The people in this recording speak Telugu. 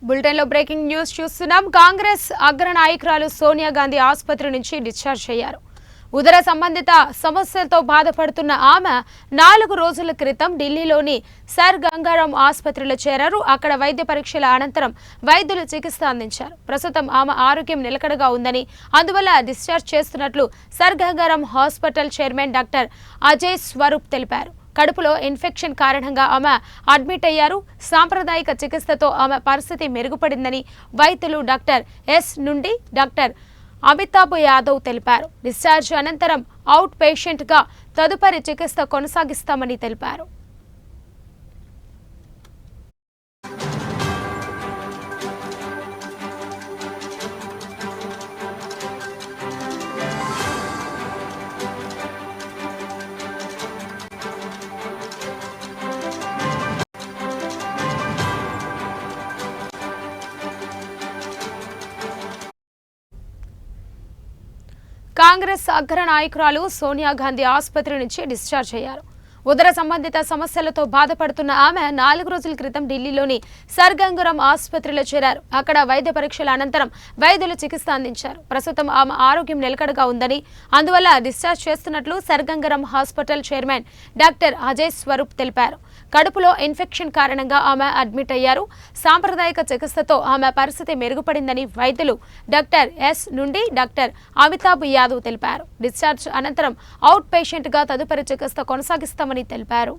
బులెటిన్ లో బ్రేకింగ్ న్యూస్ చూస్తున్నాం. కాంగ్రెస్ అగ్ర నాయకురాలు సోనియా గాంధీ ఆసుపత్రి నుంచి డిశ్చార్జ్ అయ్యారు. ఉదర సంబంధిత సమస్యలతో బాధపడుతున్న ఆమె 4 రోజుల క్రితం ఢిల్లీలోని సర్ గంగారాం ఆసుపత్రిలో చేరారు. అక్కడ వైద్య పరీక్షల అనంతరం వైద్యులు చికిత్స అందించారు. ప్రస్తుతం ఆమె ఆరోగ్యం నిలకడగా ఉందని, అందువల్ల డిశ్చార్జ్ చేస్తున్నట్లు sir Gangaram hospital chairman doctor Ajay Swaroop తెలిపారు. కడుపులో ఇన్ఫెక్షన్ కారణంగా ఆమె అడ్మిట్ అయ్యారు. సాంప్రదాయిక చికిత్సతో ఆమె పరిస్థితి మెరుగుపడిందని వైద్యులు డాక్టర్ ఎస్ నుండి డాక్టర్ అమితాబ్ యాదవ్ తెలిపారు. డిశ్చార్జ్ అనంతరం అవుట్ పేషెంట్గా తదుపరి చికిత్స కొనసాగిస్తామని తెలిపారు. కాంగ్రెస్ అగ్ర నాయకురాలు సోనియా గాంధీ ఆసుపత్రి నుంచి డిశ్చార్జ్ అయ్యారు. ఉదర సంబంధిత సమస్యలతో బాధపడుతున్న ఆమె 4 రోజుల క్రితం ఢిల్లీలోని సర్ గంగారాం ఆసుపత్రిలో చేరారు. అక్కడ వైద్య పరీక్షల అనంతరం వైద్యులు చికిత్స అందించారు. ప్రస్తుతం ఆమె ఆరోగ్యం నిలకడగా ఉందని, అందువల్ల డిశ్చార్జ్ చేస్తున్నట్లు sir Gangaram hospital chairman doctor Ajay Swaroop తెలిపారు. కడుపులో ఇన్ఫెక్షన్ కారణంగా ఆమె అడ్మిట్ అయ్యారు. సాంప్రదాయిక చికిత్సతో ఆమె పరిస్థితి మెరుగుపడిందని వైద్యులు డాక్టర్ ఎస్ నుండి డాక్టర్ అమితాబ్ యాదవ్ తెలిపారు. డిశ్చార్జ్ అనంతరం అవుట్ పేషెంట్గా తదుపరి చికిత్స కొనసాగిస్తామని తెలిపారు.